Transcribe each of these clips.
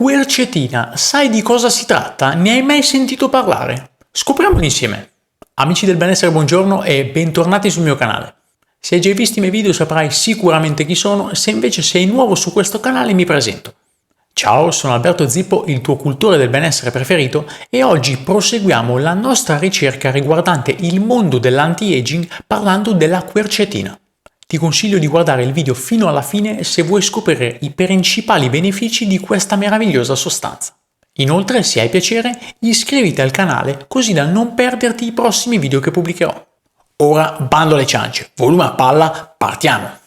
Quercetina, sai di cosa si tratta? Ne hai mai sentito parlare? Scopriamolo insieme. Amici del benessere, buongiorno e bentornati sul mio canale. Se hai già visto i miei video saprai sicuramente chi sono, se invece sei nuovo su questo canale mi presento. Ciao, sono Alberto Zippo, il tuo cultore del benessere preferito, e oggi proseguiamo la nostra ricerca riguardante il mondo dell'anti-aging parlando della quercetina. Ti consiglio di guardare il video fino alla fine se vuoi scoprire i principali benefici di questa meravigliosa sostanza. Inoltre, se hai piacere, iscriviti al canale così da non perderti i prossimi video che pubblicherò. Ora bando alle ciance, volume a palla, partiamo!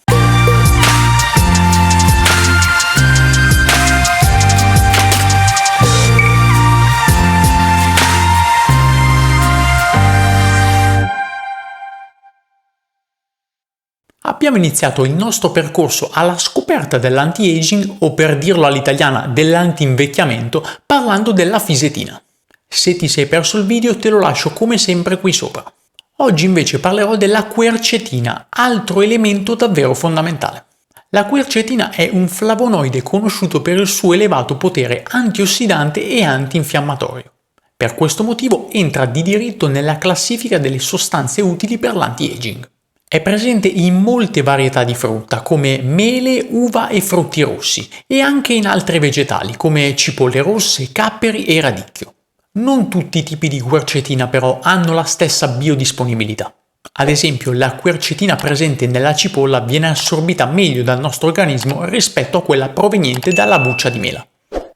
Abbiamo iniziato il nostro percorso alla scoperta dell'anti-aging, o per dirlo all'italiana dell'anti-invecchiamento, parlando della fisetina. Se ti sei perso il video te lo lascio come sempre qui sopra. Oggi invece parlerò della quercetina, altro elemento davvero fondamentale. La quercetina è un flavonoide conosciuto per il suo elevato potere antiossidante e antinfiammatorio. Per questo motivo entra di diritto nella classifica delle sostanze utili per l'anti-aging. È presente in molte varietà di frutta come mele, uva e frutti rossi, e anche in altre vegetali come cipolle rosse, capperi e radicchio. Non tutti i tipi di quercetina però hanno la stessa biodisponibilità. Ad esempio, la quercetina presente nella cipolla viene assorbita meglio dal nostro organismo rispetto a quella proveniente dalla buccia di mela.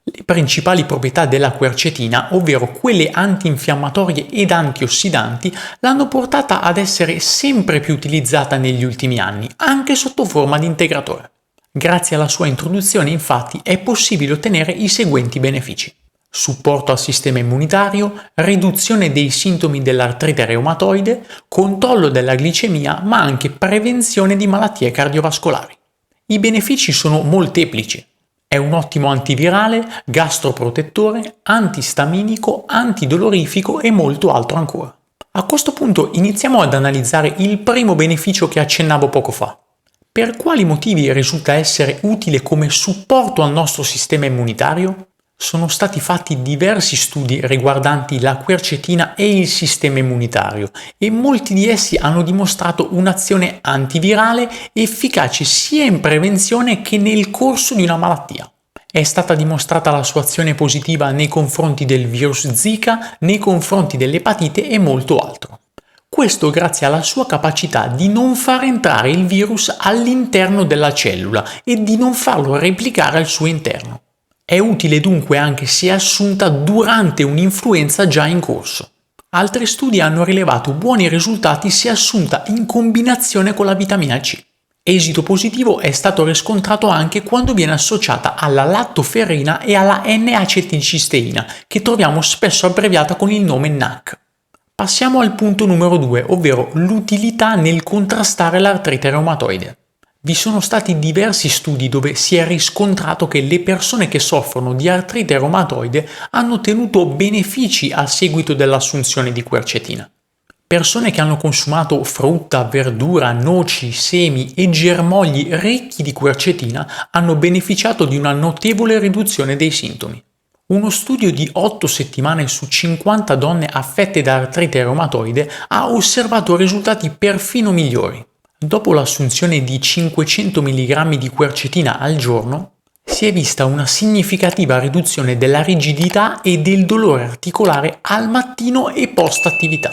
Le principali proprietà della quercetina, ovvero quelle antinfiammatorie ed antiossidanti, l'hanno portata ad essere sempre più utilizzata negli ultimi anni, anche sotto forma di integratore. Grazie alla sua introduzione, infatti, è possibile ottenere i seguenti benefici: supporto al sistema immunitario, riduzione dei sintomi dell'artrite reumatoide, controllo della glicemia, ma anche prevenzione di malattie cardiovascolari. I benefici sono molteplici. È un ottimo antivirale, gastroprotettore, antistaminico, antidolorifico e molto altro ancora. A questo punto iniziamo ad analizzare il primo beneficio che accennavo poco fa. Per quali motivi risulta essere utile come supporto al nostro sistema immunitario? Sono stati fatti diversi studi riguardanti la quercetina e il sistema immunitario e molti di essi hanno dimostrato un'azione antivirale efficace sia in prevenzione che nel corso di una malattia. È stata dimostrata la sua azione positiva nei confronti del virus Zika, nei confronti dell'epatite e molto altro. Questo grazie alla sua capacità di non far entrare il virus all'interno della cellula e di non farlo replicare al suo interno. È utile dunque anche se assunta durante un'influenza già in corso. Altri studi hanno rilevato buoni risultati se assunta in combinazione con la vitamina C. Esito positivo è stato riscontrato anche quando viene associata alla lattoferrina e alla N-acetilcisteina, che troviamo spesso abbreviata con il nome NAC. Passiamo al punto numero 2, ovvero l'utilità nel contrastare l'artrite reumatoide. Vi sono stati diversi studi dove si è riscontrato che le persone che soffrono di artrite reumatoide hanno ottenuto benefici a seguito dell'assunzione di quercetina. Persone che hanno consumato frutta, verdura, noci, semi e germogli ricchi di quercetina hanno beneficiato di una notevole riduzione dei sintomi. Uno studio di 8 settimane su 50 donne affette da artrite reumatoide ha osservato risultati perfino migliori. Dopo l'assunzione di 500 mg di quercetina al giorno, si è vista una significativa riduzione della rigidità e del dolore articolare al mattino e post-attività.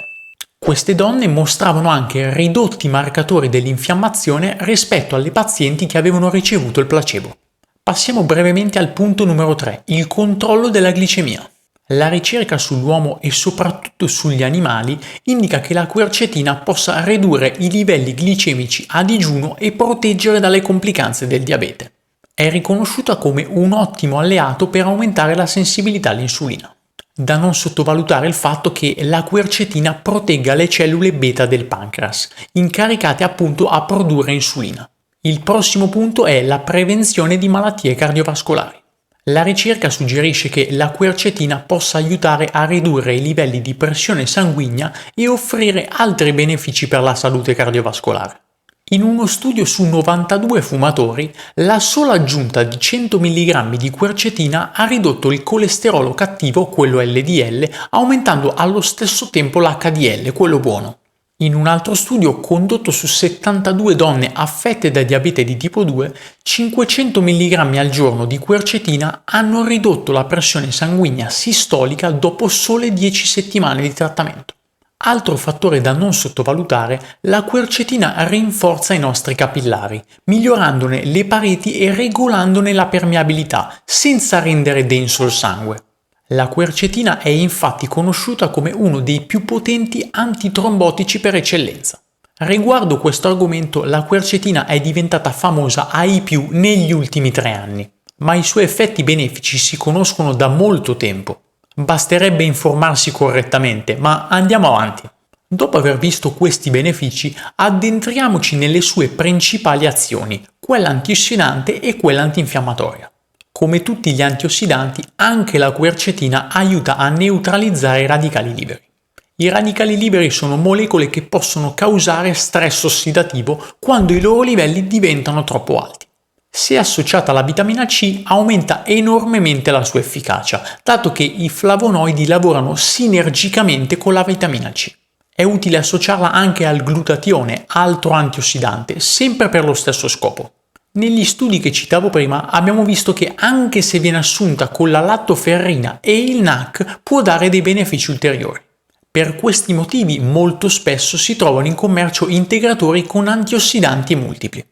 Queste donne mostravano anche ridotti marcatori dell'infiammazione rispetto alle pazienti che avevano ricevuto il placebo. Passiamo brevemente al punto numero 3, il controllo della glicemia. La ricerca sull'uomo e soprattutto sugli animali indica che la quercetina possa ridurre i livelli glicemici a digiuno e proteggere dalle complicanze del diabete. È riconosciuta come un ottimo alleato per aumentare la sensibilità all'insulina. Da non sottovalutare il fatto che la quercetina protegga le cellule beta del pancreas, incaricate appunto a produrre insulina. Il prossimo punto è la prevenzione di malattie cardiovascolari. La ricerca suggerisce che la quercetina possa aiutare a ridurre i livelli di pressione sanguigna e offrire altri benefici per la salute cardiovascolare. In uno studio su 92 fumatori, la sola aggiunta di 100 mg di quercetina ha ridotto il colesterolo cattivo, quello LDL, aumentando allo stesso tempo l'HDL, quello buono. In un altro studio condotto su 72 donne affette da diabete di tipo 2, 500 mg al giorno di quercetina hanno ridotto la pressione sanguigna sistolica dopo sole 10 settimane di trattamento. Altro fattore da non sottovalutare, la quercetina rinforza i nostri capillari, migliorandone le pareti e regolandone la permeabilità, senza rendere denso il sangue. La quercetina è infatti conosciuta come uno dei più potenti antitrombotici per eccellenza. Riguardo questo argomento, la quercetina è diventata famosa ai più negli ultimi 3 anni, ma i suoi effetti benefici si conoscono da molto tempo. Basterebbe informarsi correttamente, ma andiamo avanti. Dopo aver visto questi benefici, addentriamoci nelle sue principali azioni, quella antiossidante e quella antinfiammatoria. Come tutti gli antiossidanti, anche la quercetina aiuta a neutralizzare i radicali liberi. I radicali liberi sono molecole che possono causare stress ossidativo quando i loro livelli diventano troppo alti. Se associata alla vitamina C, aumenta enormemente la sua efficacia, dato che i flavonoidi lavorano sinergicamente con la vitamina C. È utile associarla anche al glutatione, altro antiossidante, sempre per lo stesso scopo. Negli studi che citavo prima abbiamo visto che anche se viene assunta con la lattoferrina e il NAC può dare dei benefici ulteriori. Per questi motivi molto spesso si trovano in commercio integratori con antiossidanti multipli.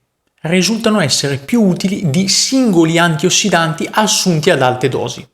Risultano essere più utili di singoli antiossidanti assunti ad alte dosi.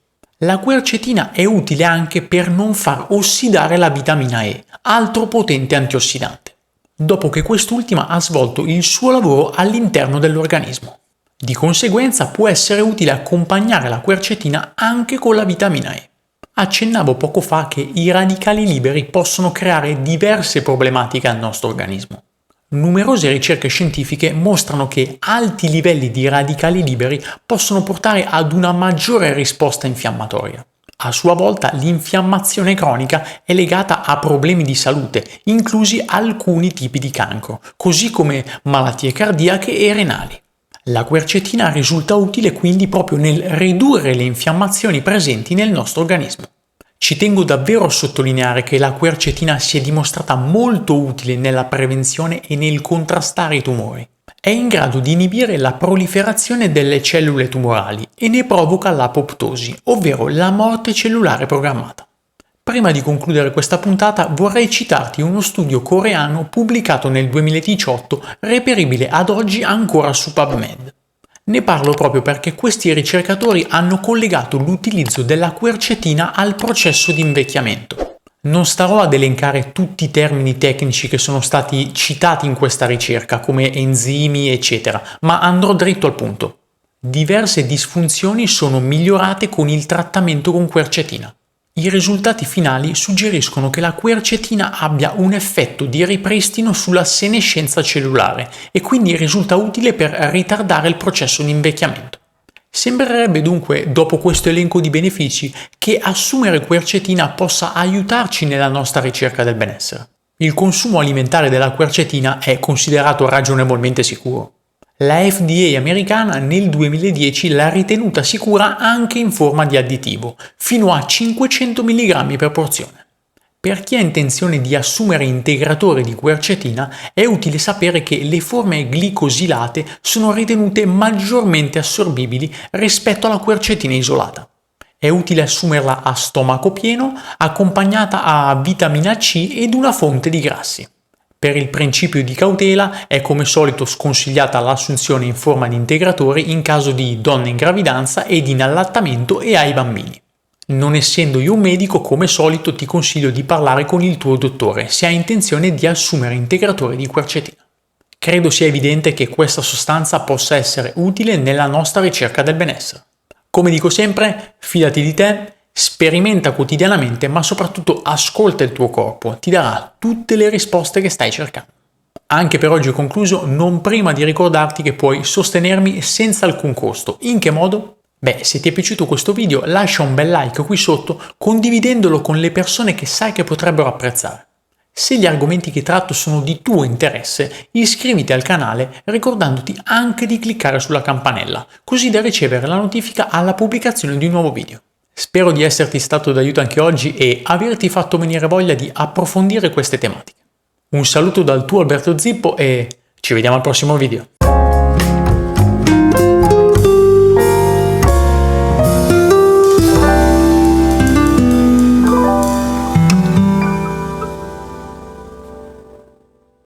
La quercetina è utile anche per non far ossidare la vitamina E, altro potente antiossidante, dopo che quest'ultima ha svolto il suo lavoro all'interno dell'organismo. Di conseguenza può essere utile accompagnare la quercetina anche con la vitamina E. Accennavo poco fa che i radicali liberi possono creare diverse problematiche al nostro organismo. Numerose ricerche scientifiche mostrano che alti livelli di radicali liberi possono portare ad una maggiore risposta infiammatoria. A sua volta, l'infiammazione cronica è legata a problemi di salute, inclusi alcuni tipi di cancro, così come malattie cardiache e renali. La quercetina risulta utile quindi proprio nel ridurre le infiammazioni presenti nel nostro organismo. Ci tengo davvero a sottolineare che la quercetina si è dimostrata molto utile nella prevenzione e nel contrastare i tumori. È in grado di inibire la proliferazione delle cellule tumorali e ne provoca l'apoptosi, ovvero la morte cellulare programmata. Prima di concludere questa puntata vorrei citarti uno studio coreano pubblicato nel 2018, reperibile ad oggi ancora su PubMed. Ne parlo proprio perché questi ricercatori hanno collegato l'utilizzo della quercetina al processo di invecchiamento. Non starò ad elencare tutti i termini tecnici che sono stati citati in questa ricerca, come enzimi, eccetera, ma andrò dritto al punto. Diverse disfunzioni sono migliorate con il trattamento con quercetina. I risultati finali suggeriscono che la quercetina abbia un effetto di ripristino sulla senescenza cellulare e quindi risulta utile per ritardare il processo di invecchiamento. Sembrerebbe dunque, dopo questo elenco di benefici, che assumere quercetina possa aiutarci nella nostra ricerca del benessere. Il consumo alimentare della quercetina è considerato ragionevolmente sicuro. La FDA americana nel 2010 l'ha ritenuta sicura anche in forma di additivo, fino a 500 mg per porzione. Per chi ha intenzione di assumere integratori di quercetina è utile sapere che le forme glicosilate sono ritenute maggiormente assorbibili rispetto alla quercetina isolata. È utile assumerla a stomaco pieno, accompagnata a vitamina C ed una fonte di grassi. Per il principio di cautela è come solito sconsigliata l'assunzione in forma di integratori in caso di donne in gravidanza ed in allattamento e ai bambini. Non essendo io un medico, come solito ti consiglio di parlare con il tuo dottore se hai intenzione di assumere integratori di quercetina. Credo sia evidente che questa sostanza possa essere utile nella nostra ricerca del benessere. Come dico sempre, fidati di te, sperimenta quotidianamente, ma soprattutto ascolta il tuo corpo, ti darà tutte le risposte che stai cercando. Anche per oggi ho concluso, non prima di ricordarti che puoi sostenermi senza alcun costo. In che modo? Se ti è piaciuto questo video, lascia un bel like qui sotto, condividendolo con le persone che sai che potrebbero apprezzare. Se gli argomenti che tratto sono di tuo interesse, iscriviti al canale ricordandoti anche di cliccare sulla campanella, così da ricevere la notifica alla pubblicazione di un nuovo video. Spero di esserti stato d'aiuto anche oggi e averti fatto venire voglia di approfondire queste tematiche. Un saluto dal tuo Alberto Zippo e ci vediamo al prossimo video.